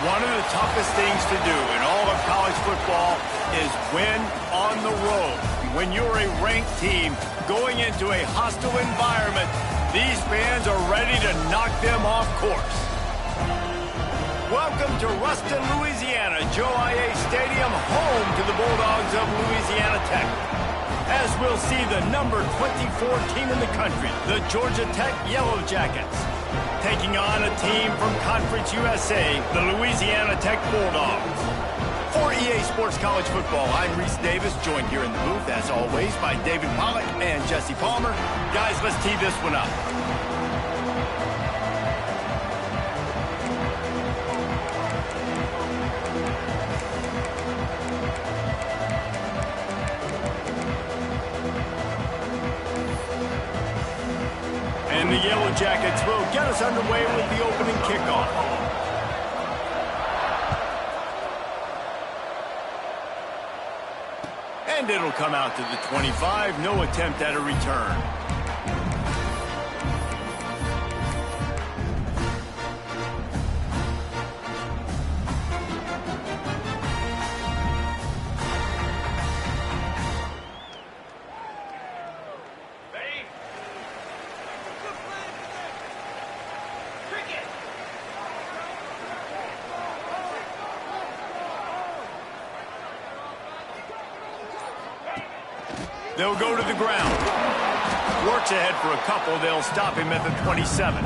One of the toughest things to do in all of college football is win on the road. When you're a ranked team going into a hostile environment, these fans are ready to knock them off course. Welcome to Ruston, Louisiana, Joe IA Stadium, home to the Bulldogs of Louisiana Tech. As we'll see the number 24 team in the country, the Georgia Tech Yellow Jackets, taking on a team from Conference USA, the Louisiana Tech Bulldogs. For EA Sports College Football, I'm Reese Davis, joined here in the booth, as always, by David Pollack and Jesse Palmer. Guys, let's tee this one up. And the Yellow Jackets will get us underway with the opening kickoff. And it'll come out to the 25. No attempt at a return. They'll go to the ground. Works ahead for a couple. They'll stop him at the 27.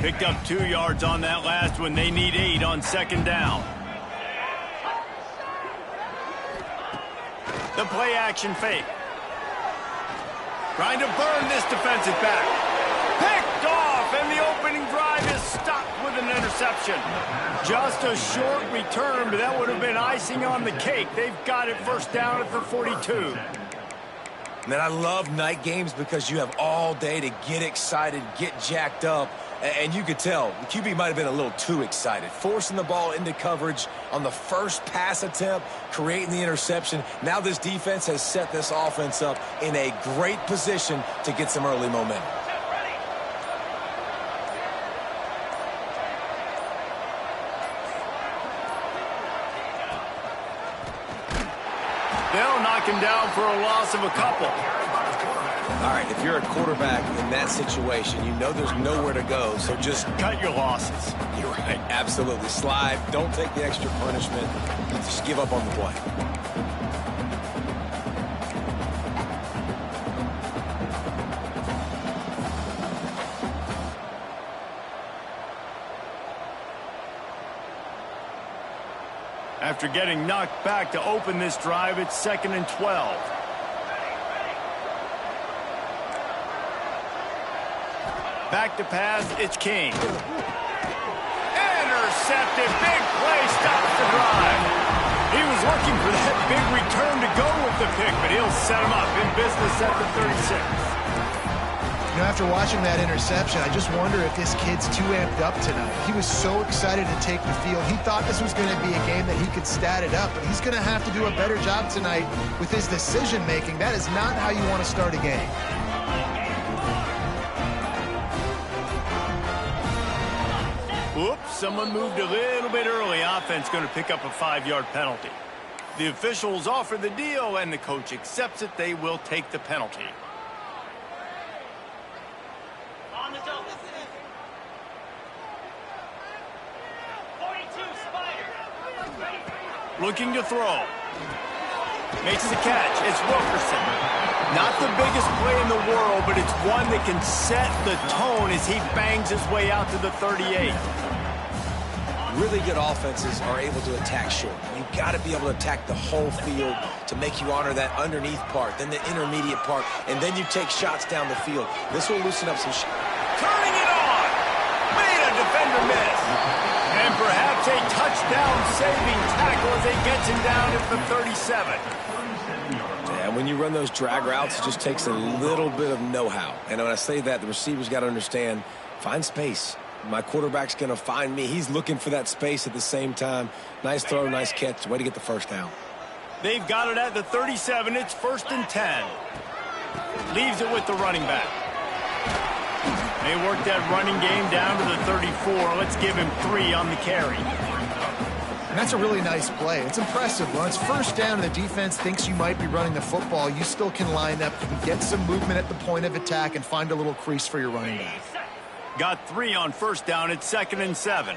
Picked up 2 yards on that last one. They need 8 on second down. The play action fake. Trying to burn this defensive back. Picked off, and the opening drive is stopped with an interception. Just a short return, but that would have been icing on the cake. They've got it first down at the 42. Man, I love night games because you have all day to get excited, get jacked up. And you could tell, the QB might have been a little too excited. Forcing the ball into coverage on the first pass attempt, creating the interception. Now this defense has set this offense up in a great position to get some early momentum. They'll knock him down for a loss of a couple. All right, if you're a quarterback in that situation, you know there's nowhere to go, so just cut your losses. You're right, absolutely. Slide, don't take the extra punishment. Just give up on the play. After getting knocked back to open this drive, it's 2nd and 12. Back to pass, it's King. Intercepted, big play, stops the drive. He was looking for that big return to go with the pick, but he'll set him up in business at the 36. You know, after watching that interception, I just wonder if this kid's too amped up tonight. He was so excited to take the field. He thought this was going to be a game that he could stat it up, but he's going to have to do a better job tonight with his decision-making. That is not how you want to start a game. Whoops, someone moved a little bit early. Offense going to pick up a 5-yard penalty. The officials offer the deal, and the coach accepts it. They will take the penalty. On the double. 42, Spider. Looking to throw. Makes the catch. It's Wilkerson. Not the biggest play in the world, but it's one that can set the tone as he bangs his way out to the 38. Really good offenses are able to attack short. You've got to be able to attack the whole field to make you honor that underneath part, then the intermediate part, and then you take shots down the field. This will loosen up some shots. Turning it on! Made a defender miss. And perhaps a touchdown-saving tackle as he gets him down at the 37. Yeah, And when you run those drag routes, it just takes a little bit of know-how. And when I say that, the receiver's got to understand, find space. My quarterback's going to find me. He's looking for that space at the same time. Nice throw, nice catch. Way to get the first down. They've got it at the 37. It's 1st and 10. Leaves it with the running back. They work that running game down to the 34. Let's give him 3 on the carry. And that's a really nice play. It's impressive. When it's 1st down and the defense thinks you might be running the football, you still can line up and get some movement at the point of attack and find a little crease for your running back. Got 3 on 1st down. It's 2nd and 7.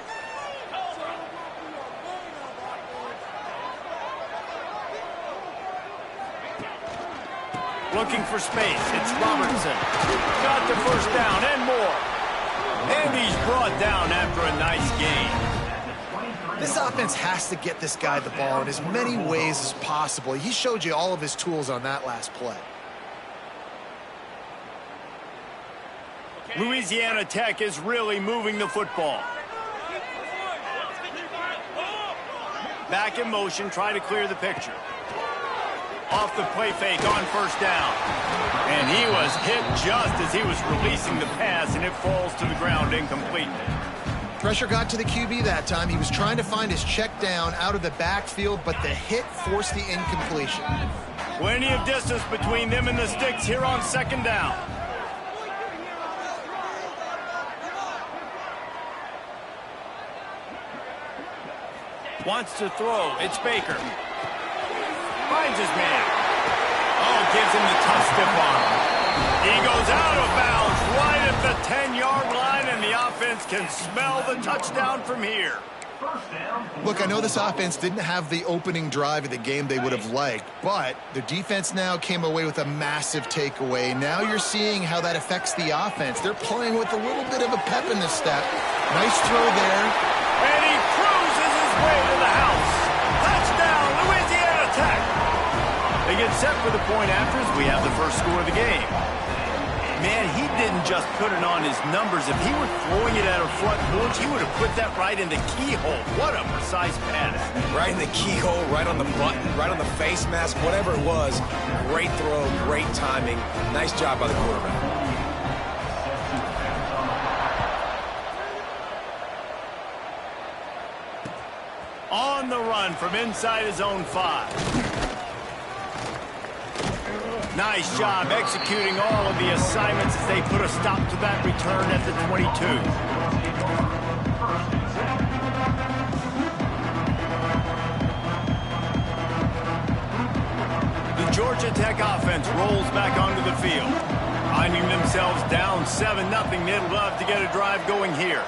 Looking for space. It's Robertson. Got the 1st down and more. And he's brought down after a nice gain. This offense has to get this guy the ball in as many ways as possible. He showed you all of his tools on that last play. Louisiana Tech is really moving the football. Back in motion, try to clear the picture. Off the play fake on 1st down. And he was hit just as he was releasing the pass, and it falls to the ground incomplete. Pressure got to the QB that time. He was trying to find his check down out of the backfield, but the hit forced the incompletion. Plenty of distance between them and the sticks here on 2nd down. Wants to throw. It's Baker. Finds his man. Oh, gives him the tough stiff arm. He goes out of bounds right at the 10-yard line, and the offense can smell the touchdown from here. Look, I know this offense didn't have the opening drive of the game they would have liked, but the defense now came away with a massive takeaway. Now you're seeing how that affects the offense. They're playing with a little bit of a pep in the step. Nice throw there. And he cruises his way to the house. Touchdown, Louisiana Tech. They get set for the point after as we have the first score of the game. Man, he didn't just put it on his numbers. If he were throwing it at a front porch, he would have put that right in the keyhole. What a precise pass. Right in the keyhole, right on the button, right on the face mask, whatever it was. Great throw, great timing. Nice job by the quarterback. On the run from inside his own 5. Nice job executing all of the assignments as they put a stop to that return at the 22. The Georgia Tech offense rolls back onto the field. Finding themselves down 7-0, they'd love to get a drive going here.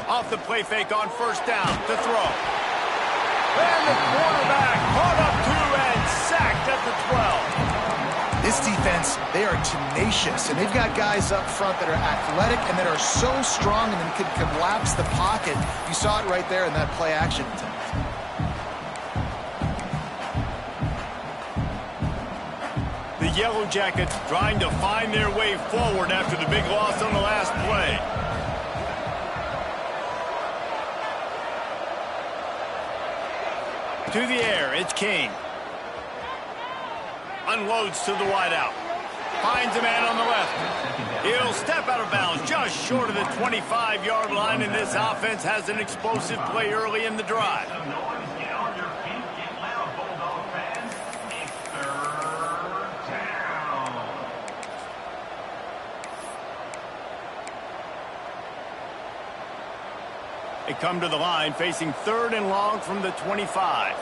Off the play fake on 1st down to throw. And the quarterback caught up to and sacked at the 12. This defense, they are tenacious, and they've got guys up front that are athletic and that are so strong and can collapse the pocket. You saw it right there in that play action attempt. The Yellow Jackets trying to find their way forward after the big loss on the last play. To the air, it's King. Unloads to the wideout. Finds a man on the left. He'll step out of bounds just short of the 25-yard line, and this offense has an explosive play early in the drive. They come to the line facing 3rd and long from the 25.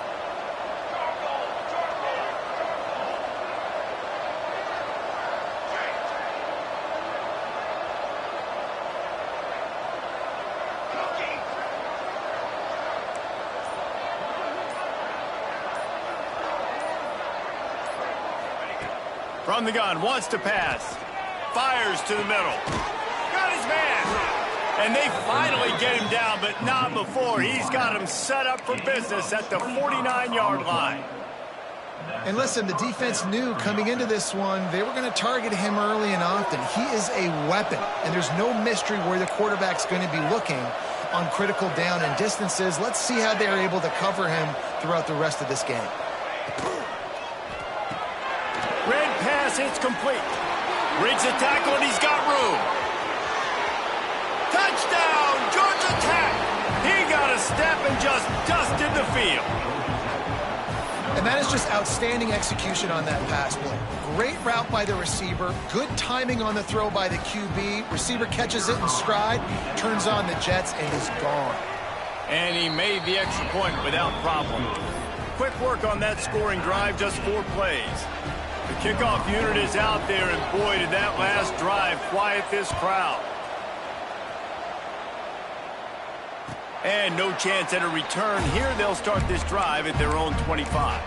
From the gun, wants to pass. Fires to the middle. Got his man. And they finally get him down, but not before. He's got him set up for business at the 49-yard line. And listen, the defense knew coming into this one, they were going to target him early and often. He is a weapon, and there's no mystery where the quarterback's going to be looking on critical down and distances. Let's see how they're able to cover him throughout the rest of this game. Red pass, it's complete. Breaks the tackle, and he's got room. Touchdown, Georgia Tech! He got a step and just dusted the field. And that is just outstanding execution on that pass play. Great route by the receiver, good timing on the throw by the QB. Receiver catches it in stride, turns on the jets, and is gone. And he made the extra point without problem. Quick work on that scoring drive, just 4 plays. The kickoff unit is out there, and boy, did that last drive quiet this crowd. And no chance at a return here. They'll start this drive at their own 25.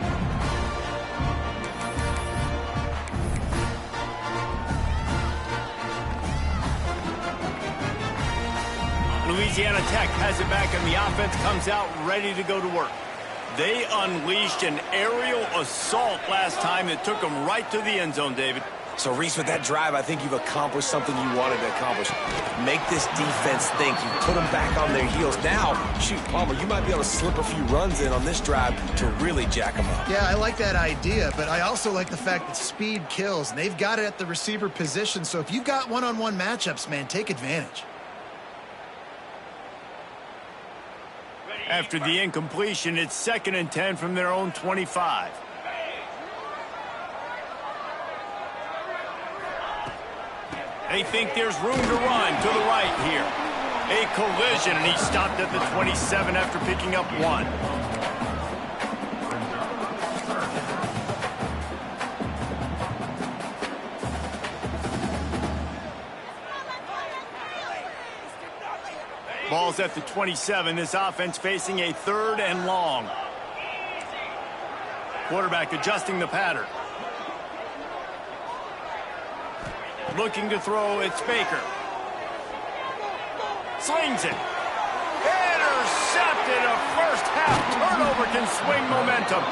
Louisiana Tech has it back, and the offense comes out ready to go to work. They unleashed an aerial assault last time that took them right to the end zone, David. So, Reese, with that drive, I think you've accomplished something you wanted to accomplish. Make this defense think. You put them back on their heels. Now, shoot, Palmer, you might be able to slip a few runs in on this drive to really jack them up. Yeah, I like that idea, but I also like the fact that speed kills, and they've got it at the receiver position. So if you've got one-on-one matchups, man, take advantage. After the incompletion, it's 2nd and 10 from their own 25. They think there's room to run to the right here. A collision, and he stopped at the 27 after picking up 1. Ball's at the 27. This offense facing a 3rd and long. Quarterback adjusting the pattern. Looking to throw, it's Baker. Slings it. Intercepted. A first half turnover can swing momentum.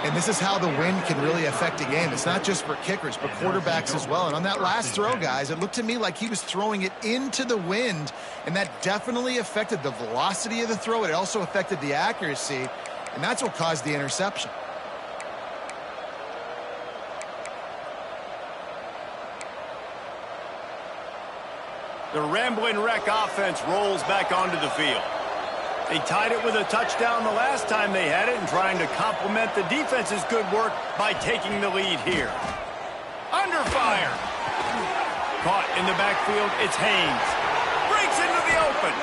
And this is how the wind can really affect a game. It's not just for kickers, but quarterbacks as well. And on that last throw, guys, it looked to me like he was throwing it into the wind, and that definitely affected the velocity of the throw. It also affected the accuracy, and that's what caused the interception. The Rambling Wreck offense rolls back onto the field. They tied it with a touchdown the last time they had it, and trying to complement the defense's good work by taking the lead here. Under fire. Caught in the backfield, it's Haynes. Breaks into the open.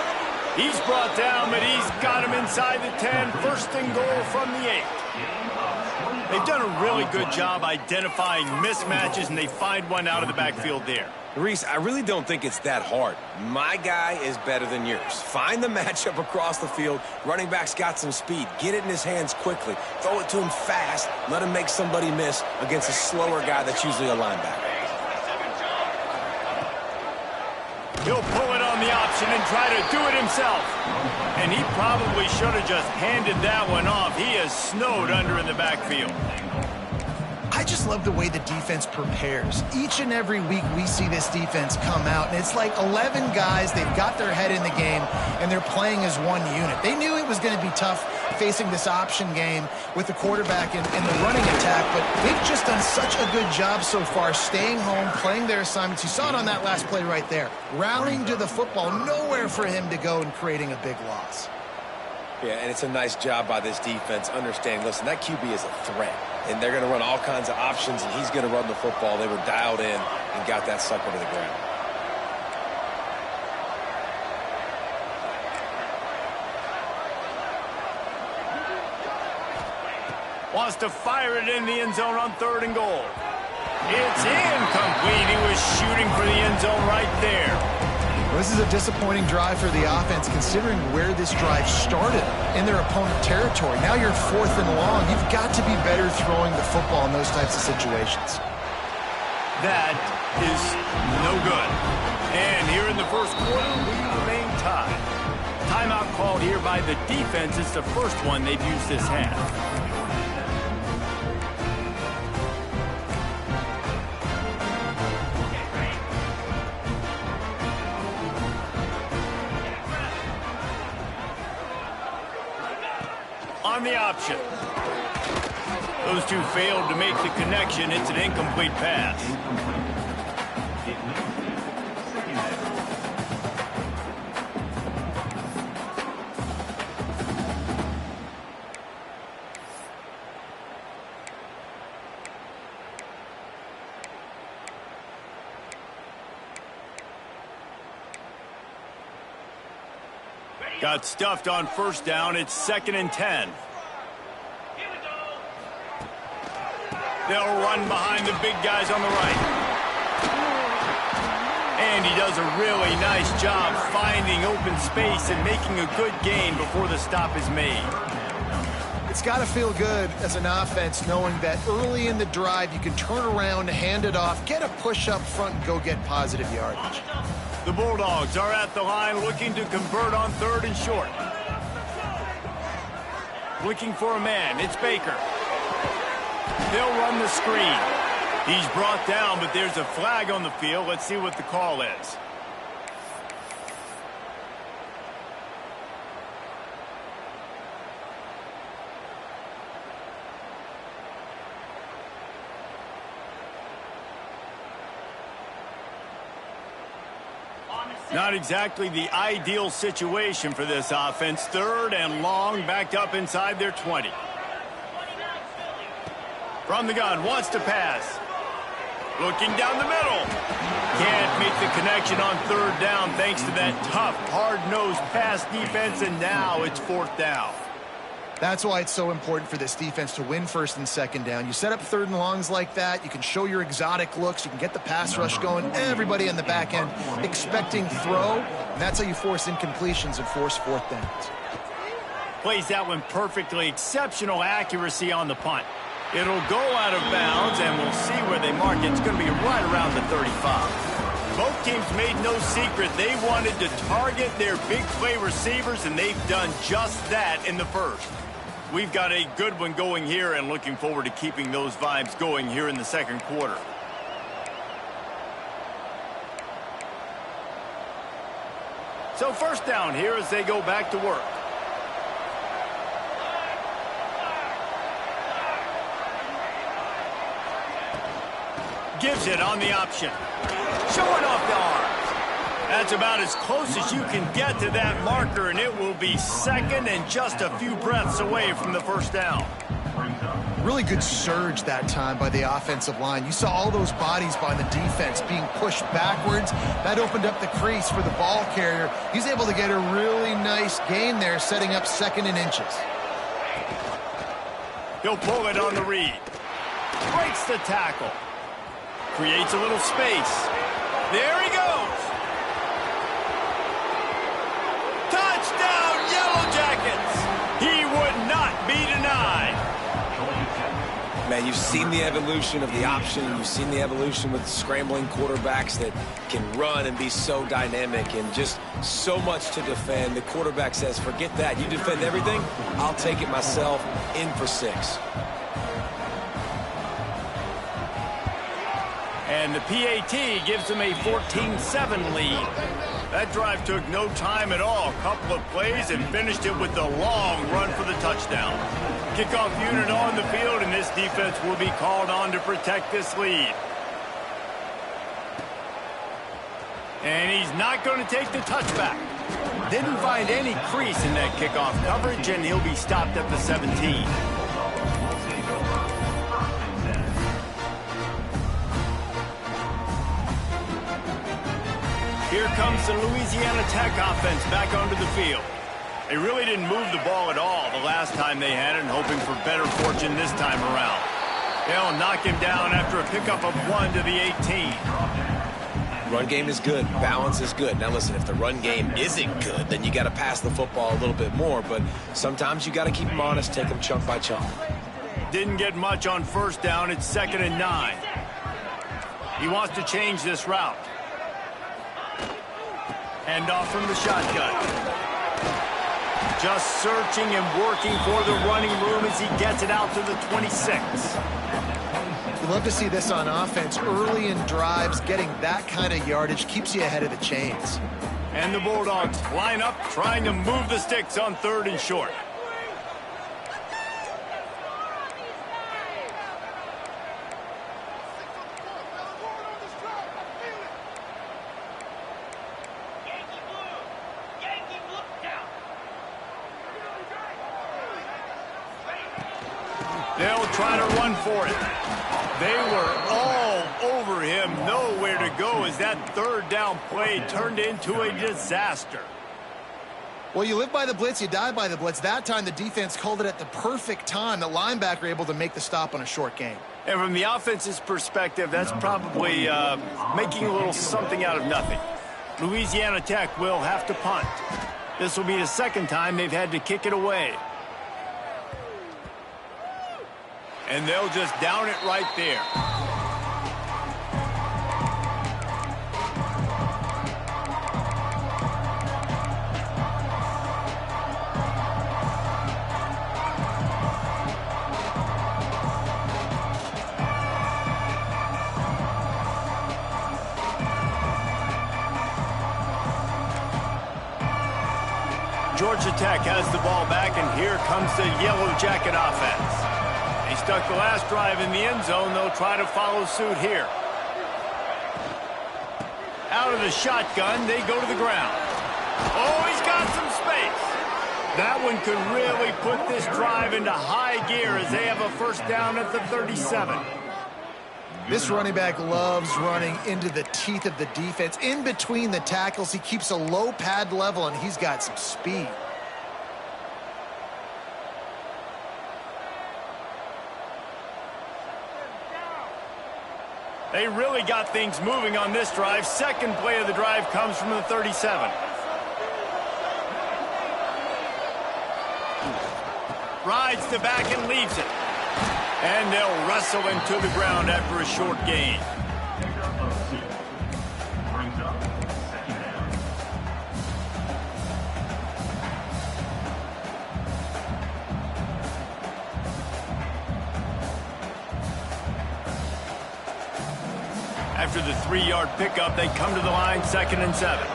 He's brought down, but he's got him inside the 10. 1st and goal from the 8. They've done a really good job identifying mismatches, and they find one out of the backfield there. Reese, I really don't think it's that hard. My guy is better than yours. Find the matchup across the field. Running back's got some speed. Get it in his hands quickly. Throw it to him fast. Let him make somebody miss against a slower guy that's usually a linebacker. He'll pull it on the option and try to do it himself. And he probably should have just handed that one off. He is snowed under in the backfield. I just love the way the defense prepares. Each and every week we see this defense come out, and it's like 11 guys. They've got their head in the game, and they're playing as one unit. They knew it was going to be tough facing this option game with the quarterback and the running attack, but they've just done such a good job so far staying home, playing their assignments. You saw it on that last play right there. Rallying to the football, nowhere for him to go and creating a big loss. Yeah, and it's a nice job by this defense understanding, listen, that QB is a threat, and they're going to run all kinds of options, and he's going to run the football. They were dialed in and got that sucker to the ground. Wants to fire it in the end zone on 3rd and goal. It's incomplete. He was shooting for the end zone right there. Well, this is a disappointing drive for the offense, considering where this drive started in their opponent territory. Now you're 4th and long. You've got to be better throwing the football in those types of situations. That is no good. And here in the 1st quarter, we remain tied. Timeout called here by the defense. It's the first one they've used this half. on the option. Those two failed to make the connection. It's an incomplete pass. Got stuffed on first down. It's 2nd and 10. They'll run behind the big guys on the right. And he does a really nice job finding open space and making a good gain before the stop is made. It's got to feel good as an offense knowing that early in the drive you can turn around, hand it off, get a push up front, and go get positive yardage. The Bulldogs are at the line looking to convert on 3rd and short. Looking for a man. It's Baker. They'll run the screen. He's brought down, but there's a flag on the field. Let's see what the call is. Not exactly the ideal situation for this offense. 3rd and long, backed up inside their 20. From the gun, wants to pass. Looking down the middle. Can't make the connection on 3rd down thanks to that tough, hard-nosed pass defense, and now it's 4th down. That's why it's so important for this defense to win 1st and 2nd down. You set up 3rd and longs like that, you can show your exotic looks, you can get the pass rush going, everybody on the back end expecting throw, and that's how you force incompletions and force 4th downs. Plays that one perfectly. Exceptional accuracy on the punt. It'll go out of bounds, and we'll see where they mark it. It's going to be right around the 35. Both teams made no secret. They wanted to target their big play receivers, and they've done just that in the 1st. We've got a good one going here, and looking forward to keeping those vibes going here in the 2nd quarter. So 1st down here as they go back to work. Gives it on the option. Showing off the arms. That's about as close as you can get to that marker, and it will be 2nd and just a few breaths away from the 1st down. Really good surge that time by the offensive line. You saw all those bodies by the defense being pushed backwards. That opened up the crease for the ball carrier. He's able to get a really nice gain there, setting up 2nd and inches. He'll pull it on the read. Breaks the tackle. Creates a little space. There he goes. Touchdown, Yellow Jackets. He would not be denied. Man, you've seen the evolution of the option. You've seen the evolution with scrambling quarterbacks that can run and be so dynamic and just so much to defend. The quarterback says, forget that. You defend everything, I'll take it myself. In for 6. And the PAT gives them a 14-7 lead. That drive took no time at all. Couple of plays and finished it with the long run for the touchdown. Kickoff unit on the field, and this defense will be called on to protect this lead. And he's not going to take the touchback. Didn't find any crease in that kickoff coverage, and he'll be stopped at the 17. Here comes the Louisiana Tech offense back onto the field. They really didn't move the ball at all the last time they had it, and hoping for better fortune this time around. They'll knock him down after a pickup of 1 to the 18. Run game is good. Balance is good. Now listen, if the run game isn't good, then you got to pass the football a little bit more. But sometimes you got to keep them honest, take them chunk by chunk. Didn't get much on 1st down. It's 2nd and 9. He wants to change this route. Hand off from the shotgun. Just searching and working for the running room as he gets it out to the 26. You love to see this on offense. Early in drives, getting that kind of yardage keeps you ahead of the chains. And the Bulldogs line up, trying to move the sticks on 3rd and short. They'll try to run for it. They were all over him, nowhere to go as that third down play turned into a disaster. Well, you live by the blitz, you die by the blitz. That time the defense called it at the perfect time. The linebacker able to make the stop on a short gain. And from the offense's perspective, that's probably making a little something out of nothing. Louisiana Tech will have to punt. This will be the second time they've had to kick it away. And they'll just down it right there. Georgia Tech has the ball back, and here comes the Yellow Jacket offense. They stuck the last drive in the end zone. They'll try to follow suit here. Out of the shotgun, they go to the ground. Oh, he's got some space. That one could really put this drive into high gear as they have a first down at the 37. This running back loves running into the teeth of the defense. In between the tackles, he keeps a low pad level, and he's got some speed. They really got things moving on this drive. Second play of the drive comes from the 37. Rides the back and leaves it. And they'll wrestle him to the ground after a short gain. After the 3-yard pickup, they come to the line, 2nd and 7.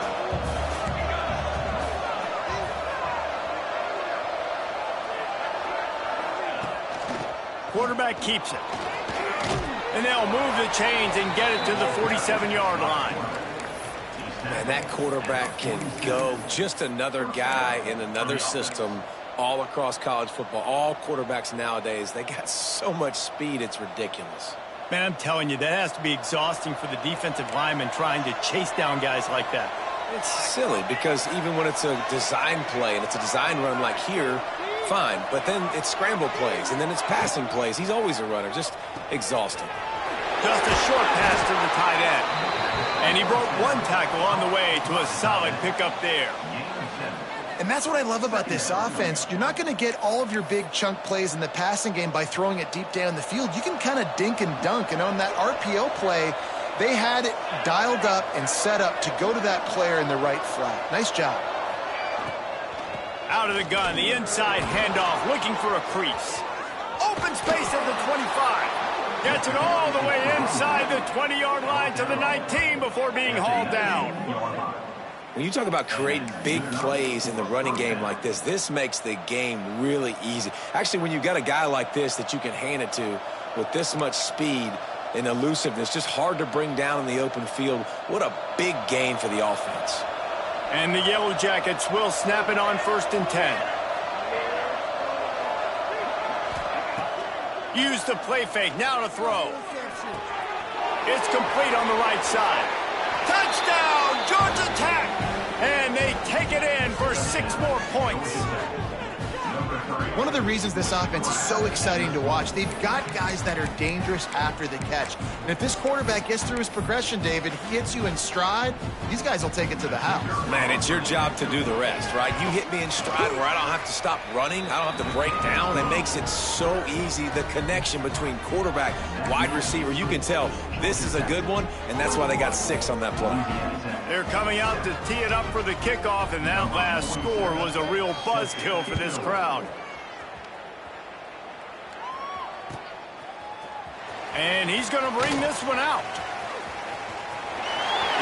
Quarterback keeps it. And they'll move the chains and get it to the 47-yard line. And that quarterback can go. Just another guy in another system all across college football. All quarterbacks nowadays, they got so much speed, it's ridiculous. Man, I'm telling you, that has to be exhausting for the defensive lineman trying to chase down guys like that. It's silly because even when it's a design play and it's a design run like here, fine. But then it's scramble plays and then it's passing plays. He's always a runner. Just exhausting. Just a short pass to the tight end. And he broke one tackle on the way to a solid pickup there. And that's what I love about this offense. You're not going to get all of your big chunk plays in the passing game by throwing it deep down the field. You can kind of dink and dunk. And on that RPO play, they had it dialed up and set up to go to that player in the right flat. Nice job. Out of the gun, the inside handoff, looking for a crease. Open space at the 25. Gets it all the way inside the 20-yard line to the 19 before being hauled down. When you talk about creating big plays in the running game like this makes the game really easy. Actually, when you've got a guy like this that you can hand it to with this much speed and elusiveness, just hard to bring down in the open field, what a big gain for the offense. And the Yellow Jackets will snap it on 1st and 10. Use the play fake, now to throw. It's complete on the right side. Touchdown, Georgia Tech! And they take it in for 6 more points. One of the reasons this offense is so exciting to watch, they've got guys that are dangerous after the catch. And if this quarterback gets through his progression, David, he hits you in stride, these guys will take it to the house. Man, it's your job to do the rest, right? You hit me in stride where I don't have to stop running. I don't have to break down. It makes it so easy, the connection between quarterback, wide receiver. You can tell this is a good one, and that's why they got 6 on that play. They're coming out to tee it up for the kickoff, and that last score was a real buzzkill for this crowd. And he's going to bring this one out.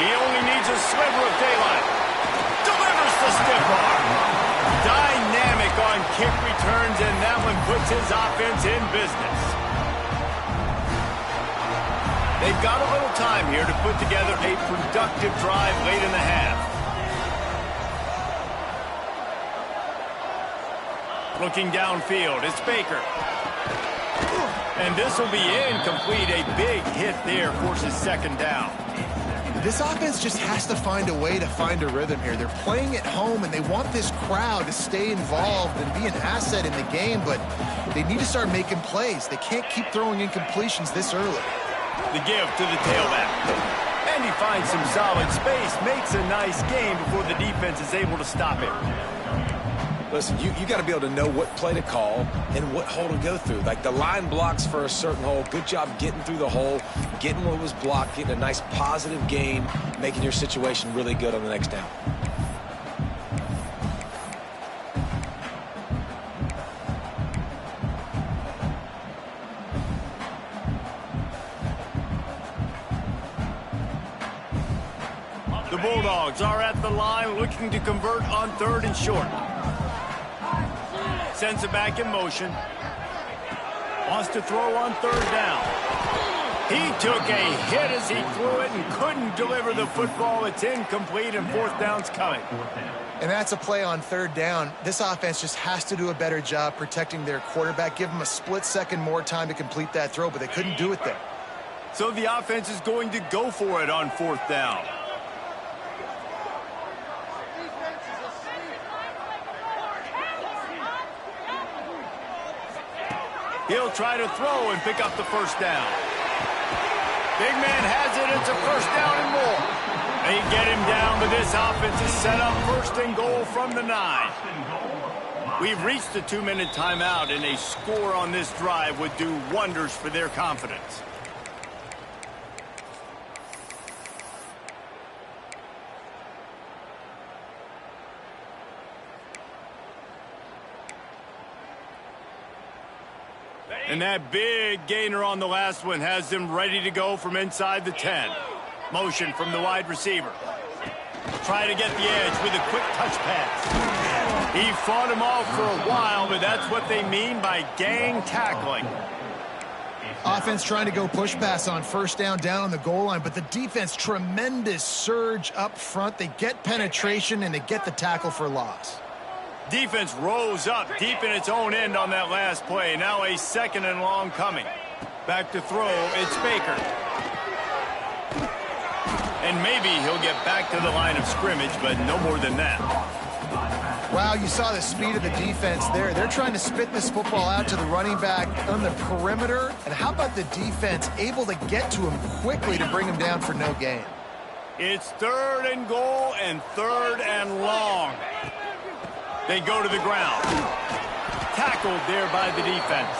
He only needs a sliver of daylight. Delivers the stiff arm. Dynamic on kick returns, and that one puts his offense in business. They've got a little time here to put together a productive drive late in the half. Looking downfield, it's Baker. And this will be incomplete. A big hit there forces second down. This offense just has to find a way to find a rhythm here. They're playing at home, and they want this crowd to stay involved and be an asset in the game, but they need to start making plays. They can't keep throwing incompletions this early. The give to the tailback. And he finds some solid space, makes a nice gain before the defense is able to stop it. Listen, you got to be able to know what play to call and what hole to go through. Like the line blocks for a certain hole. Good job getting through the hole, getting what was blocked, getting a nice positive gain, making your situation really good on the next down. The Bulldogs are at the line looking to convert on 3rd and short. Sends it back in motion. Wants to throw on 3rd down. He took a hit as he threw it and couldn't deliver the football. It's incomplete and 4th down's coming. And that's a play on 3rd down. This offense just has to do a better job protecting their quarterback. Give them a split second more time to complete that throw, but they couldn't do it there. So the offense is going to go for it on 4th down. He'll try to throw and pick up the 1st down. Big man has it. It's a 1st down and more. They get him down, but this offense is set up 1st and goal from the 9. We've reached the 2-minute timeout, and a score on this drive would do wonders for their confidence. And that big gainer on the last one has them ready to go from inside the 10. Motion from the wide receiver. Try to get the edge with a quick touch pass. He fought him off for a while, but that's what they mean by gang tackling. Offense trying to go push pass on 1st down on the goal line, but the defense, tremendous surge up front. They get penetration, and they get the tackle for loss. Defense rose up deep in its own end on that last play. Now a 2nd and long coming. Back to throw, it's Baker. And maybe he'll get back to the line of scrimmage, but no more than that. Wow, you saw the speed of the defense there. They're trying to spit this football out to the running back on the perimeter. And how about the defense able to get to him quickly to bring him down for no gain? It's 3rd and goal and 3rd and long. They go to the ground. Tackled there by the defense.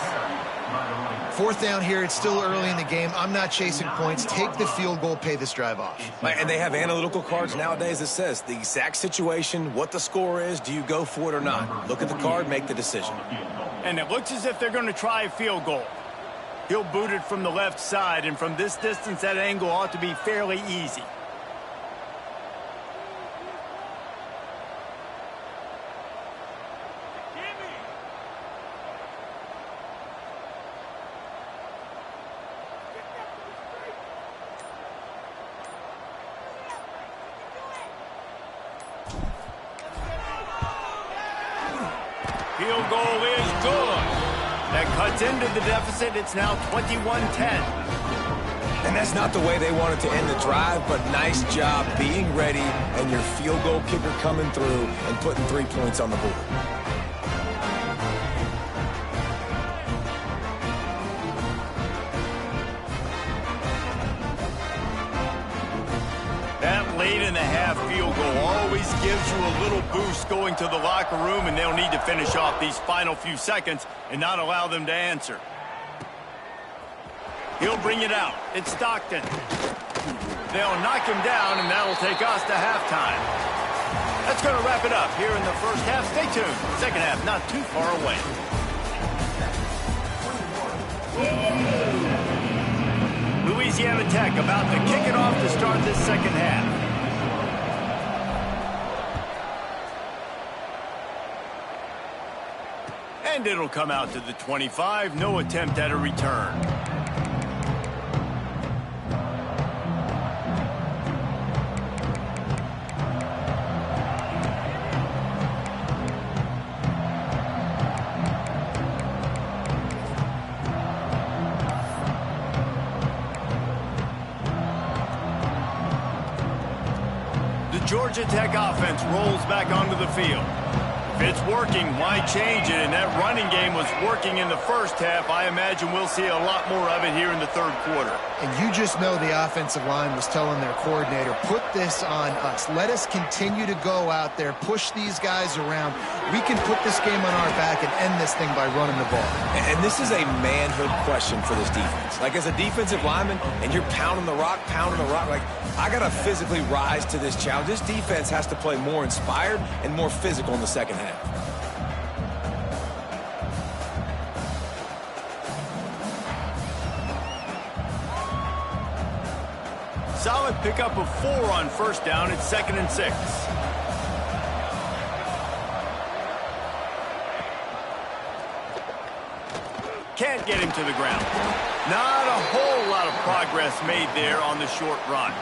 4th down here. It's still early in the game. I'm not chasing points. Take the field goal, pay this drive off. And they have analytical cards nowadays that says the exact situation, what the score is, do you go for it or not? Look at the card, make the decision. And it looks as if they're going to try a field goal. He'll boot it from the left side, and from this distance, that angle ought to be fairly easy. Field goal is good. That cuts into the deficit. It's now 21-10. And that's not the way they wanted to end the drive, but nice job being ready and your field goal kicker coming through and putting 3 points on the board. That late in the half field goal always gives you a little boost going to the locker room, and they'll need to finish off these final few seconds and not allow them to answer. He'll bring it out. It's Stockton. They'll knock him down, and that'll take us to halftime. That's going to wrap it up here in the first half. Stay tuned. Second half not too far away. Louisiana Tech about to kick it off to start this second half. And it'll come out to the 25. No attempt at a return. Georgia Tech offense rolls back onto the field. If it's working, why change it? And that running game was working in the first half. I imagine we'll see a lot more of it here in the third quarter. And you just know the offensive line was telling their coordinator, put this on us. Let us continue to go out there, push these guys around. We can put this game on our back and end this thing by running the ball. And this is a manhood question for this defense. Like, as a defensive lineman, and you're pounding the rock, like, I got to physically rise to this challenge. This defense has to play more inspired and more physical in the second half. Solid pickup of 4 on first down. It's 2nd and 6. Can't get him to the ground. Not a whole lot of progress made there on the short run.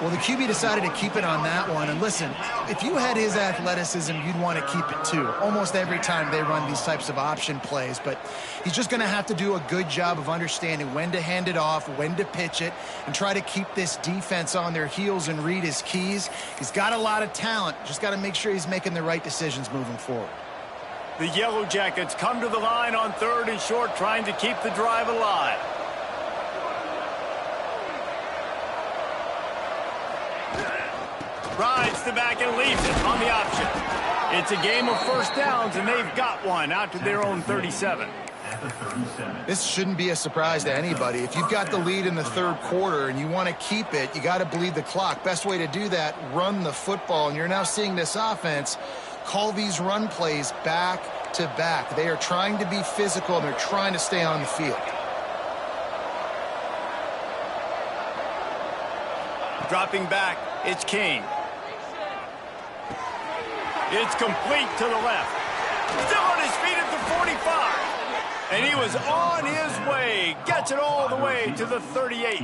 Well, the QB decided to keep it on that one. And listen, if you had his athleticism, you'd want to keep it too. Almost every time they run these types of option plays. But he's just going to have to do a good job of understanding when to hand it off, when to pitch it, and try to keep this defense on their heels and read his keys. He's got a lot of talent. Just got to make sure he's making the right decisions moving forward. The Yellow Jackets come to the line on 3rd and short, trying to keep the drive alive. Rides the back and leaves it on the option. It's a game of first downs, and they've got one out to their own 37. This shouldn't be a surprise to anybody. If you've got the lead in the third quarter and you want to keep it, you got to bleed the clock. Best way to do that, run the football. And you're now seeing this offense call these run plays back to back. They are trying to be physical, and they're trying to stay on the field. Dropping back, it's King. It's complete to the left. Still on his feet at the 45. And he was on his way. Gets it all the way to the 38.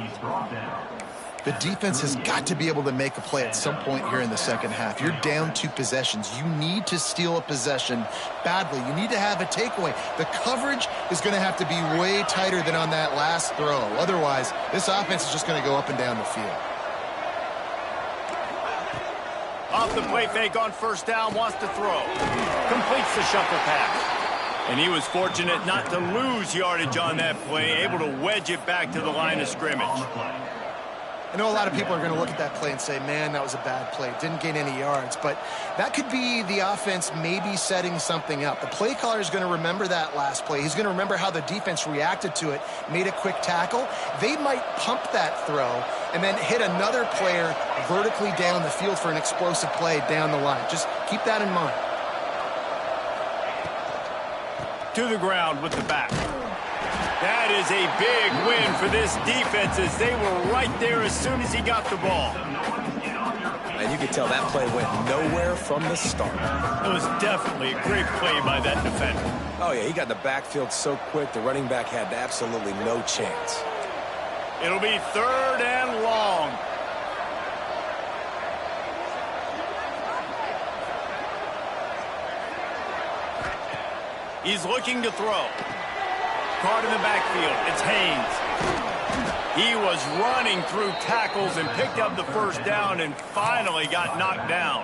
The defense has got to be able to make a play at some point here in the second half. You're down 2 possessions. You need to steal a possession badly. You need to have a takeaway. The coverage is going to have to be way tighter than on that last throw. Otherwise, this offense is just going to go up and down the field. Off the play fake on first down, wants to throw. Completes the shuffle pass. And he was fortunate not to lose yardage on that play, able to wedge it back to the line of scrimmage. I know a lot of people are going to look at that play and say, man, that was a bad play. Didn't gain any yards. But that could be the offense maybe setting something up. The play caller is going to remember that last play. He's going to remember how the defense reacted to it, made a quick tackle. They might pump that throw and then hit another player vertically down the field for an explosive play down the line. Just keep that in mind. To the ground with the back. That is a big win for this defense, as they were right there as soon as he got the ball. And you can tell that play went nowhere from the start. It was definitely a great play by that defender. Oh, yeah, he got the backfield so quick, the running back had absolutely no chance. It'll be 3rd and long. He's looking to throw. Caught in the backfield. It's Haynes. He was running through tackles and picked up the first down and finally got knocked down.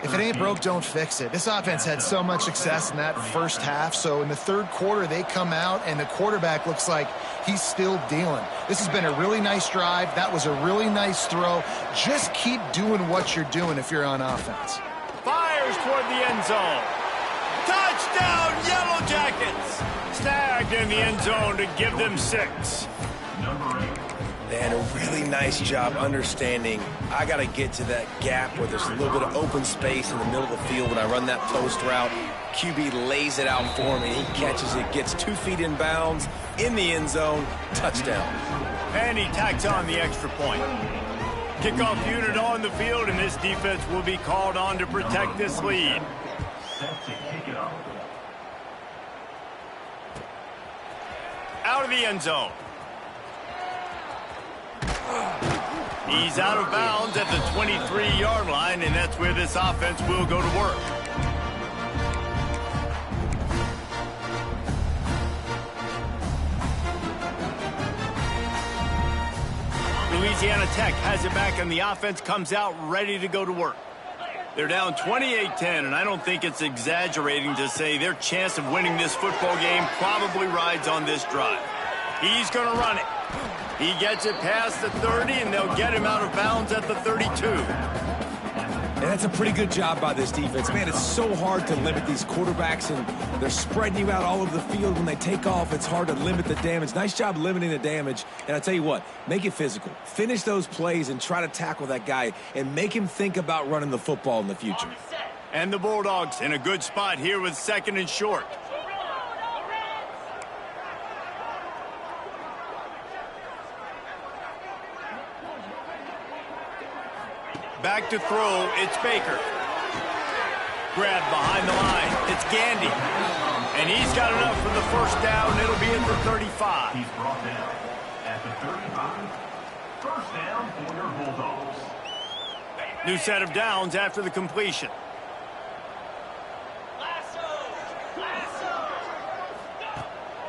If it ain't broke, don't fix it. This offense had so much success in that first half, so in the third quarter they come out and the quarterback looks like he's still dealing. This has been a really nice drive. That was a really nice throw. Just keep doing what you're doing if you're on offense. Fires toward the end zone. Touchdown, Yellow Jackets! Snagged in the end zone to give them 6. They had a really nice job understanding I got to get to that gap where there's a little bit of open space in the middle of the field when I run that post route. QB lays it out for him, and he catches it, gets 2 feet in bounds, in the end zone, touchdown. And he tacks on the extra point. Kickoff unit on the field, and this defense will be called on to protect this lead. Out of the end zone. He's out of bounds at the 23-yard line, and that's where this offense will go to work. Louisiana Tech has it back, and the offense comes out ready to go to work. They're down 28-10, and I don't think it's exaggerating to say their chance of winning this football game probably rides on this drive. He's going to run it. He gets it past the 30, and they'll get him out of bounds at the 32. And that's a pretty good job by this defense. Man, it's so hard to limit these quarterbacks, and they're spreading you out all over the field. When they take off, it's hard to limit the damage. Nice job limiting the damage. And I tell you what, make it physical. Finish those plays and try to tackle that guy and make him think about running the football in the future. And the Bulldogs in a good spot here with 2nd and short. Back to throw, it's Baker. Grabbed behind the line, it's Gandy. And he's got enough for the first down. It'll be at the 35. He's brought down at the 35. First down for your Bulldogs. New set of downs after the completion.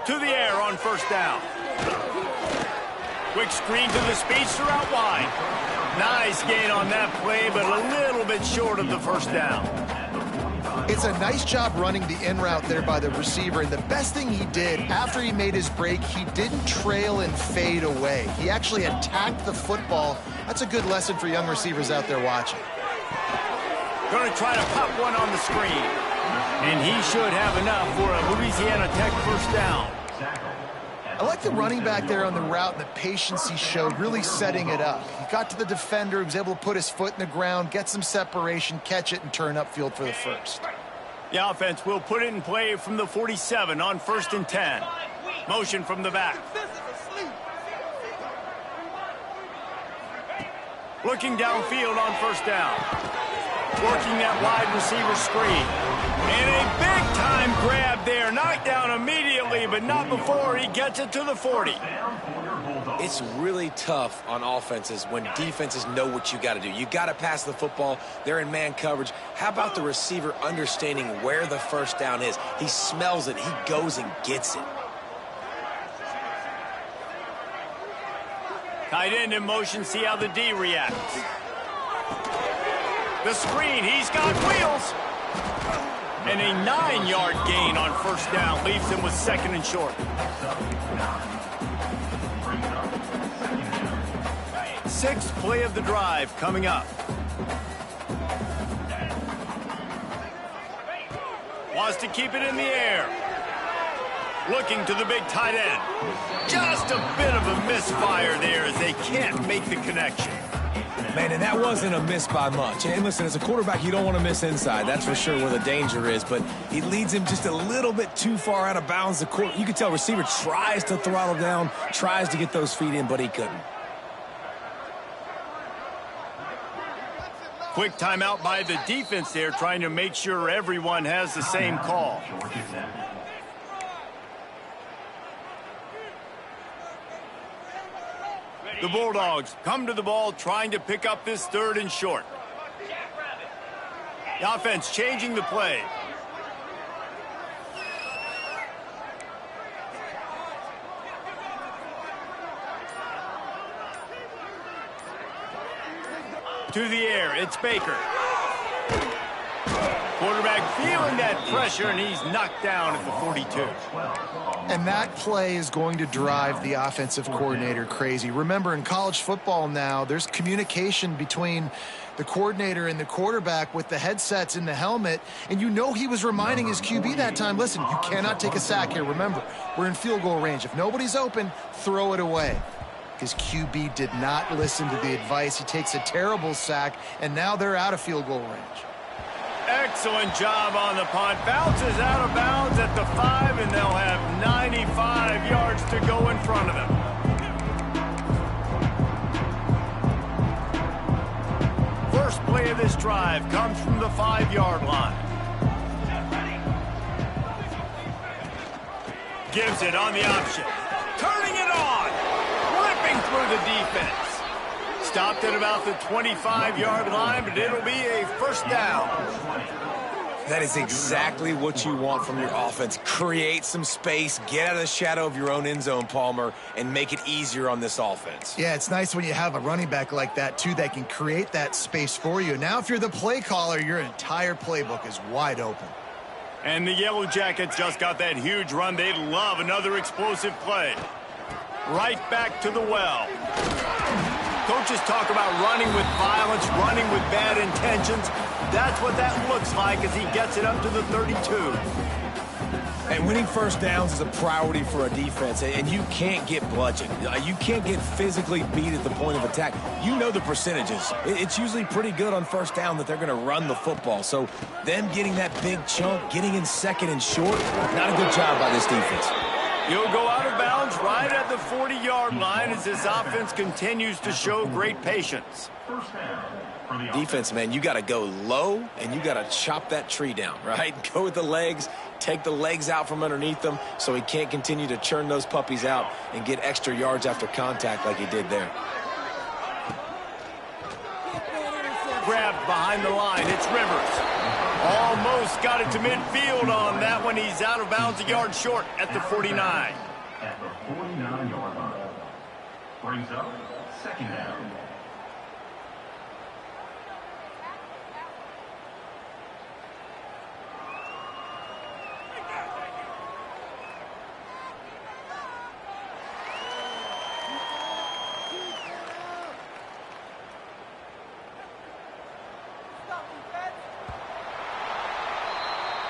To the air on first down. Quick screen to the speedster out wide. Nice gain on that play, but a little bit short of the first down. It's a nice job running the in route there by the receiver, and the best thing he did after he made his break, he didn't trail and fade away. He actually attacked the football. That's a good lesson for young receivers out there watching. Going to try to pop one on the screen, and he should have enough for a Louisiana Tech first down. I like the running back there on the route and the patience he showed, really setting it up. He got to the defender, he was able to put his foot in the ground, get some separation, catch it, and turn upfield for the first. The offense will put it in play from the 47 on 1st and 10. Motion from the back. Looking downfield on first down. Working that wide receiver screen. And a big-time grab there. Knocked down immediately, but not before he gets it to the 40. It's really tough on offenses when defenses know what you got to do. You got to pass the football. They're in man coverage. How about the receiver understanding where the first down is? He smells it. He goes and gets it. Tight end in motion. See how the D reacts. The screen. He's got wheels. And a 9-yard gain on first down leaves him with 2nd and short. Sixth play of the drive coming up. Wants to keep it in the air. Looking to the big tight end. Just a bit of a misfire there as they can't make the connection. Man, and that wasn't a miss by much. And listen, as a quarterback, you don't want to miss inside. That's for sure where the danger is. But he leads him just a little bit too far out of bounds. You can tell receiver tries to throttle down, tries to get those feet in, but he couldn't. Quick timeout by the defense there, trying to make sure everyone has the same call. The Bulldogs come to the ball, trying to pick up this 3rd and short. The offense changing the play. To the air, it's Baker. Quarterback feeling that pressure, and he's knocked down at the 42. And that play is going to drive the offensive coordinator crazy. Remember, in college football now, there's communication between the coordinator and the quarterback with the headsets in the helmet, and you know he was reminding his QB that time, listen, you cannot take a sack here. Remember, we're in field goal range. If nobody's open, throw it away. His QB did not listen to the advice. He takes a terrible sack, and now they're out of field goal range. Excellent job on the punt. Bounces out of bounds at the 5, and they'll have 95 yards to go in front of them. First play of this drive comes from the 5-yard line. Gives it on the option. Turning it on. Ripping through the defense. Stopped at about the 25-yard line, but it'll be a first down. That is exactly what you want from your offense. Create some space, get out of the shadow of your own end zone, Palmer, and make it easier on this offense. Yeah, it's nice when you have a running back like that, too, that can create that space for you. Now, if you're the play caller, your entire playbook is wide open. And the Yellow Jackets just got that huge run. They love another explosive play. Right back to the well. Coaches talk about running with violence, running with bad intentions. That's what that looks like as he gets it up to the 32. And winning first downs is a priority for a defense, and you can't get bludgeoned. You can't get physically beat at the point of attack. You know the percentages. It's usually pretty good on first down that they're going to run the football. So them getting that big chunk, getting in second and short, not a good job by this defense. He'll go out of bounds right at the 40-yard line as this offense continues to show great patience. First down for the Defense, man, you got to go low, and you got to chop that tree down, right? Go with the legs, take the legs out from underneath them so he can't continue to churn those puppies out and get extra yards after contact like he did there. Grabbed behind the line. It's Rivers. Almost got it to midfield on that one. He's out of bounds a yard short at the 49. At the 49-yard line. Brings up second down.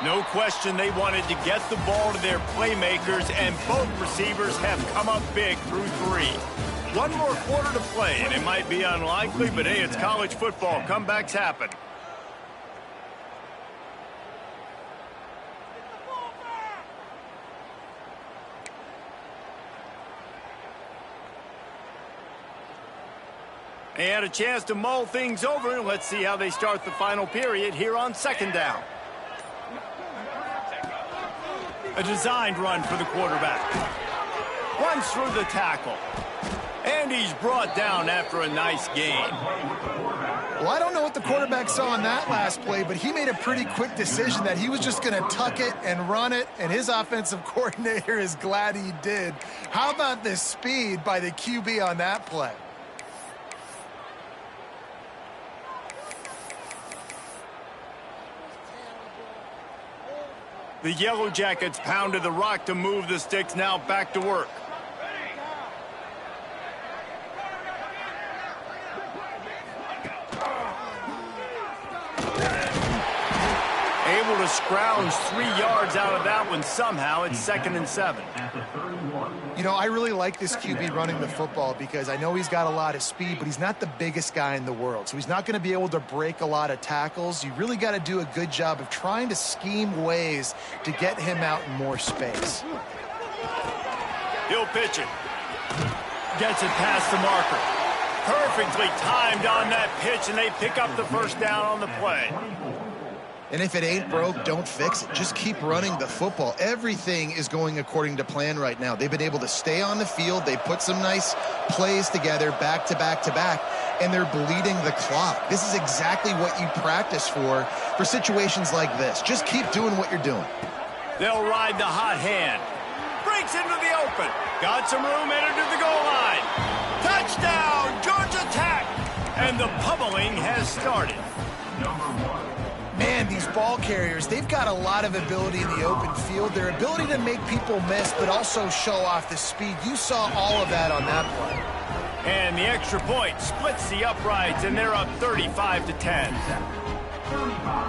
No question they wanted to get the ball to their playmakers, and both receivers have come up big through 3. One more quarter to play, and it might be unlikely, but hey, it's college football. Comebacks happen. They had a chance to mull things over. Let's see how they start the final period here on second down. A designed run for the quarterback. Runs through the tackle. And he's brought down after a nice gain. Well, I don't know what the quarterback saw in that last play, but he made a pretty quick decision that he was just going to tuck it and run it, and his offensive coordinator is glad he did. How about the speed by the QB on that play? The Yellow Jackets pounded the rock to move the sticks, now back to work. Able to scrounge 3 yards out of that one somehow. It's 2nd and 7. You know, I really like this QB running the football because I know he's got a lot of speed, but he's not the biggest guy in the world. So he's not going to be able to break a lot of tackles. You really got to do a good job of trying to scheme ways to get him out in more space. He'll pitch it. Gets it past the marker. Perfectly timed on that pitch, and they pick up the first down on the play. And if it ain't broke, don't fix it. Just keep running the football. Everything is going according to plan right now. They've been able to stay on the field. They put some nice plays together back to back to back, and they're bleeding the clock. This is exactly what you practice for situations like this. Just keep doing what you're doing. They'll ride the hot hand. Breaks into the open. Got some room, entered to the goal line. Touchdown, Georgia Tech! And the pummeling has started. Number 1. Man, these ball carriers, they've got a lot of ability in the open field. Their ability to make people miss, but also show off the speed. You saw all of that on that play. And the extra point splits the uprights, and they're up 35-10.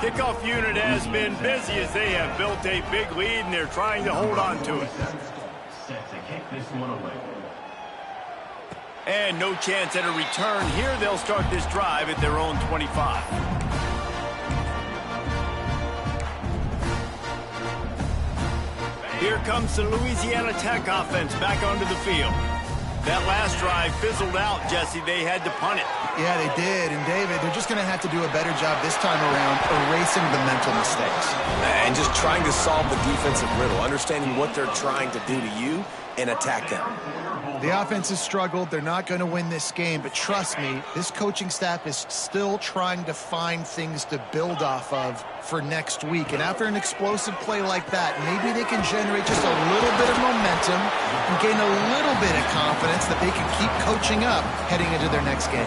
Kickoff unit has been busy as they have built a big lead, and they're trying to hold on to it. Set to kick this one away. And no chance at a return here. They'll start this drive at their own 25. Here comes the Louisiana Tech offense back onto the field. That last drive fizzled out, Jesse. They had to punt it. Yeah, they did. And, David, they're just going to have to do a better job this time around erasing the mental mistakes. And just trying to solve the defensive riddle, understanding what they're trying to do to you and attack them. The offense has struggled. They're not going to win this game, but trust me, this coaching staff is still trying to find things to build off of for next week. And after an explosive play like that, maybe they can generate just a little bit of momentum and gain a little bit of confidence that they can keep coaching up heading into their next game.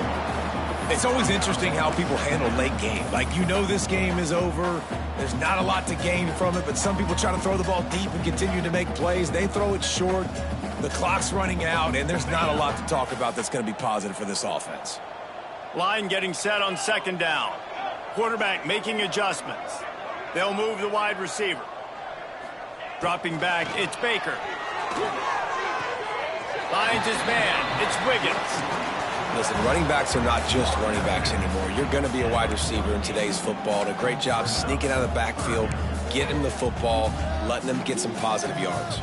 It's always interesting how people handle late game. Like, you know this game is over. There's not a lot to gain from it, but some people try to throw the ball deep and continue to make plays. They throw it short. The clock's running out, and there's not a lot to talk about that's going to be positive for this offense. Line getting set on second down. Quarterback making adjustments. They'll move the wide receiver. Dropping back, it's Baker. Finds his man, it's Wiggins. Listen, running backs are not just running backs anymore. You're going to be a wide receiver in today's football. And a great job sneaking out of the backfield, getting the football, letting them get some positive yards.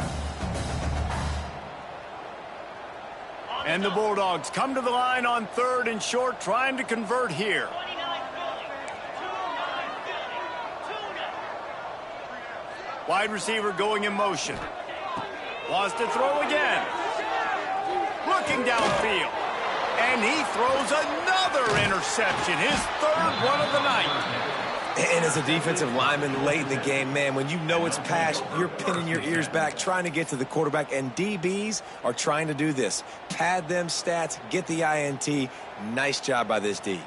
And the Bulldogs come to the line on third and short, trying to convert here. Wide receiver going in motion. Wants to throw again. Looking downfield. And he throws another interception, his third one of the night. And as a defensive lineman late in the game, man, when you know it's past, you're pinning your ears back, trying to get to the quarterback. And DBs are trying to do this. Pad them stats, get the INT. Nice job by this D.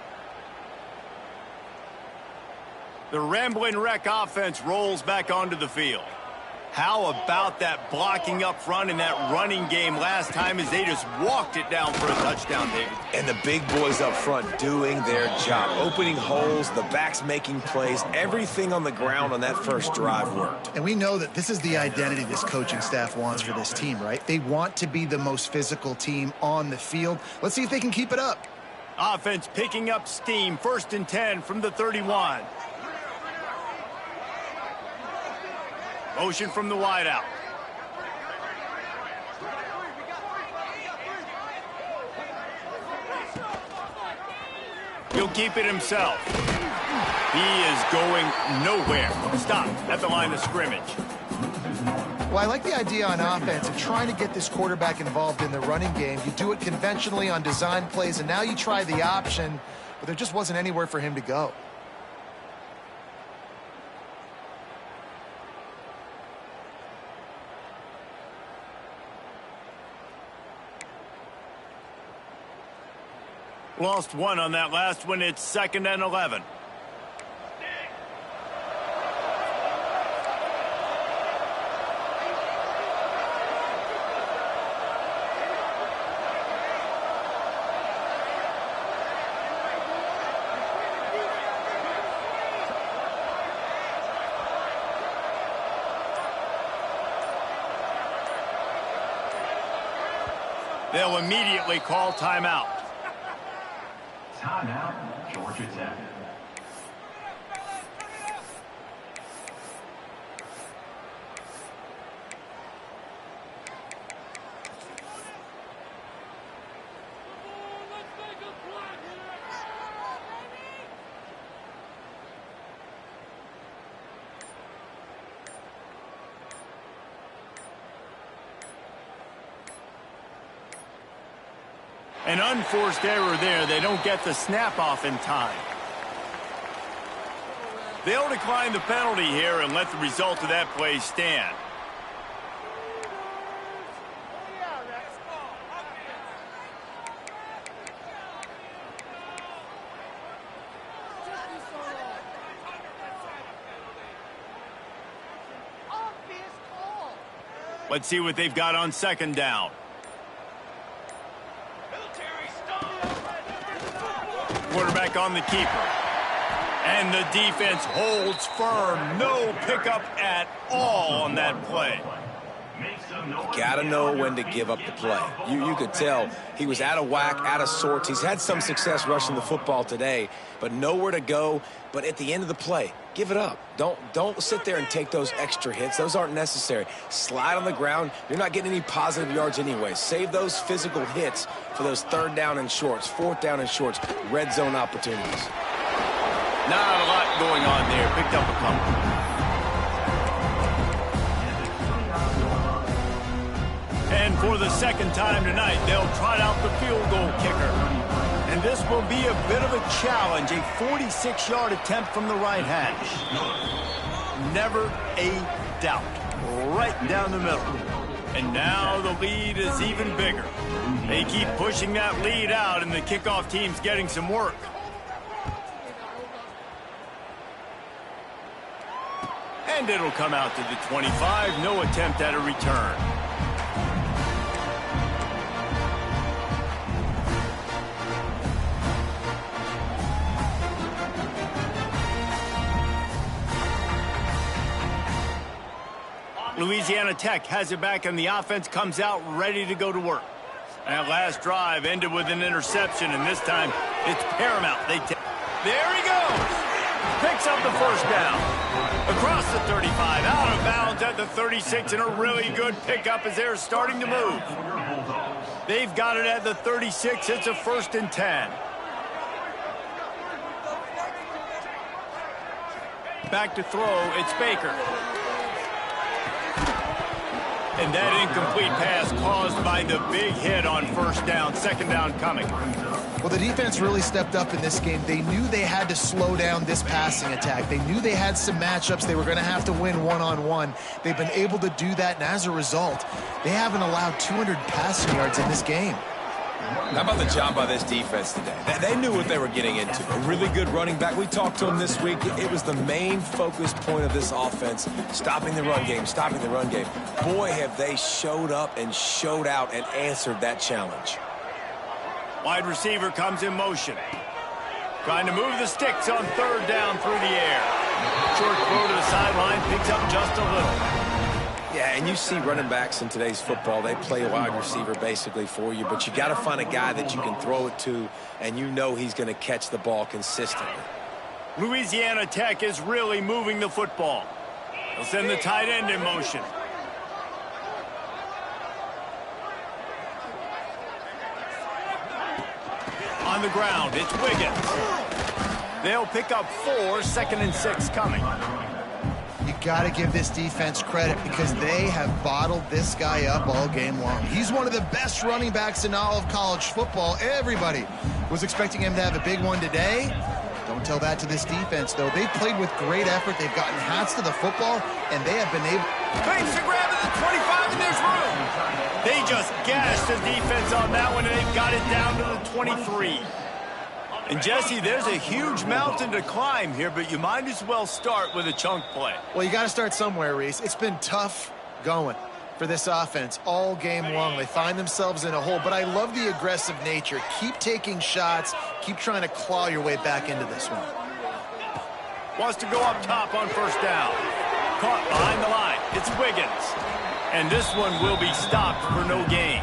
The Rambling Wreck offense rolls back onto the field. How about that blocking up front in that running game last time as they just walked it down for a touchdown, David? And the big boys up front doing their job. Opening holes, the backs making plays. Everything on the ground on that first drive worked. And we know that this is the identity this coaching staff wants for this team, right? They want to be the most physical team on the field. Let's see if they can keep it up. Offense picking up steam. 1st and 10 from the 31. Motion from the wideout. He'll keep it himself. He is going nowhere. Stop at the line of scrimmage. Well, I like the idea on offense of trying to get this quarterback involved in the running game. You do it conventionally on design plays, and now you try the option, but there just wasn't anywhere for him to go. Lost one on that last one. It's 2nd and 11. They'll immediately call timeout. Timeout, Georgia Tech. An unforced error there. They don't get the snap off in time. They'll decline the penalty here and let the result of that play stand. Let's see what they've got on 2nd down. Quarterback on the keeper. And the defense holds firm. No pickup at all on that play. You gotta know when to give up the play. You could tell he was out of whack, out of sorts. He's had some success rushing the football today, but nowhere to go. But at the end of the play, give it up. Don't sit there and take those extra hits. Those aren't necessary. Slide on the ground. You're not getting any positive yards anyway. Save those physical hits for those 3rd down and shorts, 4th down and shorts, red zone opportunities. Not a lot going on there. Picked up a couple. And For the second time tonight, they'll trot out the field goal kicker. And this will be a bit of a challenge, a 46-yard attempt from the right hash. Never a doubt. Right down the middle. And now the lead is even bigger. They keep pushing that lead out, and the kickoff team's getting some work. And it'll come out to the 25. No attempt at a return. Louisiana Tech has it back, and the offense comes out ready to go to work. That last drive ended with an interception, and this time it's paramount. There he goes. Picks up the first down. Across the 35, out of bounds at the 36, and a really good pickup as they're starting to move. They've got it at the 36. It's a 1st and 10. Back to throw, it's Baker. And that incomplete pass caused by the big hit on 1st down, 2nd down coming. Well, the defense really stepped up in this game. They knew they had to slow down this passing attack. They knew they had some matchups they were going to have to win one-on-one. They've been able to do that, and as a result, they haven't allowed 200 passing yards in this game. How about the job by this defense today? They knew what they were getting into. A really good running back. We talked to him this week. It was the main focus point of this offense, stopping the run game, stopping the run game. Boy, have they showed up and showed out and answered that challenge. Wide receiver comes in motion. Trying to move the sticks on 3rd down through the air. Short throw to the sideline, picks up just a little. Yeah, and you see running backs in today's football, they play a wide receiver basically for you, but you got to find a guy that you can throw it to, and you know he's going to catch the ball consistently. Louisiana Tech is really moving the football. They'll send the tight end in motion. On the ground, it's Wiggins. They'll pick up 4, 2nd and 6 coming. You got to give this defense credit because they have bottled this guy up all game long. He's one of the best running backs in all of college football. Everybody was expecting him to have a big one today. Don't tell that to this defense, though. They've played with great effort. They've gotten hats to the football, and they have been able... Fakes to grab at the 25, and there's room. They just gashed the defense on that one, and they've got it down to the 23. And, Jesse, there's a huge mountain to climb here, but you might as well start with a chunk play. Well, you got to start somewhere, Reese. It's been tough going for this offense all game long. They find themselves in a hole, but I love the aggressive nature. Keep taking shots. Keep trying to claw your way back into this one. Wants to go up top on 1st down. Caught behind the line. It's Wiggins. And this one will be stopped for no gain.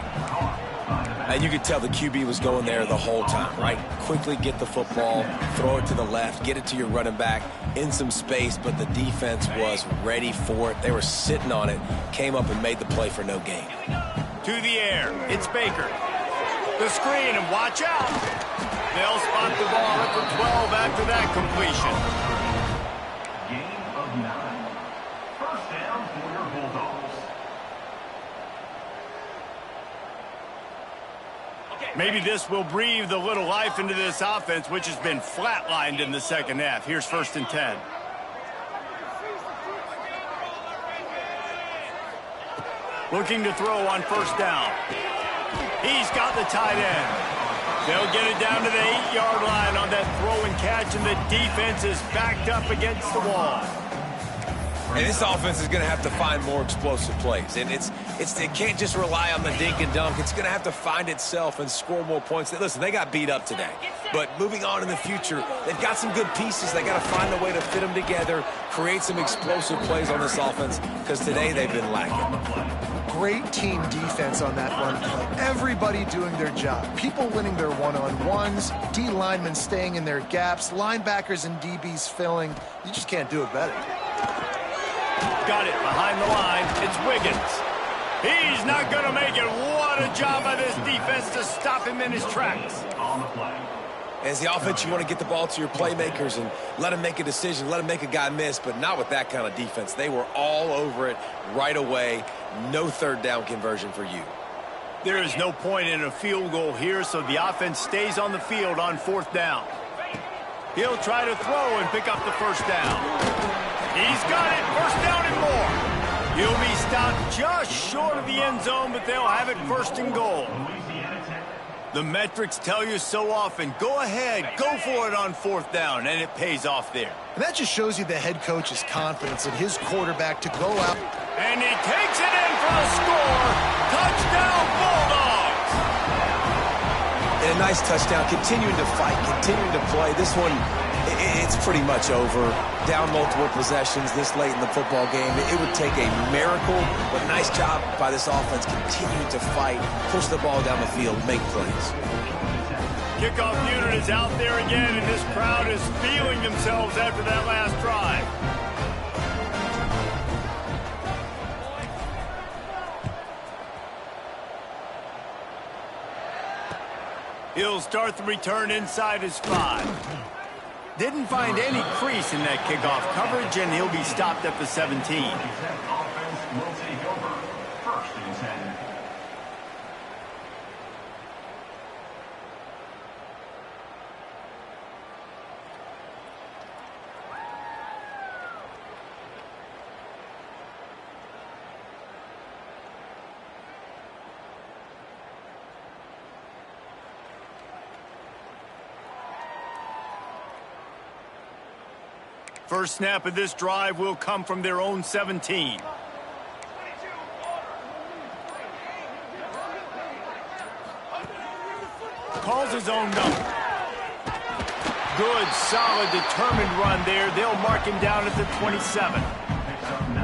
And you could tell the QB was going there the whole time, right? Quickly get the football, throw it to the left, get it to your running back in some space, but the defense was ready for it. They were sitting on it, came up and made the play for no gain. To the air, it's Baker. The screen, and watch out. They'll spot the ball at the 12 after that completion. Gain of 9. 1st down for your Bulldogs. Maybe this will breathe a little life into this offense, which has been flatlined in the 2nd half. Here's 1st and 10. Looking to throw on 1st down. He's got the tight end. They'll get it down to the 8-yard line on that throw and catch, and the defense is backed up against the wall. And this offense is going to have to find more explosive plays. And it can't just rely on the dink and dunk. It's going to have to find itself and score more points. Listen, they got beat up today. But moving on in the future, they've got some good pieces. They got to find a way to fit them together, create some explosive plays on this offense, because today they've been lacking. Great team defense on that run play. Everybody doing their job. People winning their one-on-ones, D linemen staying in their gaps, linebackers and DBs filling. You just can't do it better. Got it behind the line. It's Wiggins. He's not going to make it. What a job by this defense to stop him in his tracks. On the play. As the offense, you want to get the ball to your playmakers and let them make a decision, let them make a guy miss, but not with that kind of defense. They were all over it right away. No 3rd down conversion for you. There is no point in a field goal here, so the offense stays on the field on 4th down. He'll try to throw and pick up the first down. He's got it, first down and more. He'll be stopped just short of the end zone, but they'll have it 1st and goal. The metrics tell you so often, go ahead, go for it on 4th down, and it pays off there. And that just shows you the head coach's confidence in his quarterback to go out. And he takes it in for the score. Touchdown, Bulldogs! And a nice touchdown, continuing to fight, continuing to play. This one, it's pretty much over. Down multiple possessions this late in the football game. It would take a miracle, but nice job by this offense continuing to fight, push the ball down the field, make plays. Kickoff unit is out there again, and this crowd is feeling themselves after that last drive. He'll start the return inside his 5. Didn't find any crease in that kickoff coverage, and he'll be stopped at the 17. Offense will take over. 1st and 10. First snap of this drive will come from their own 17. Calls his own number. Good, solid, determined run there. They'll mark him down at the 27. Picks up 9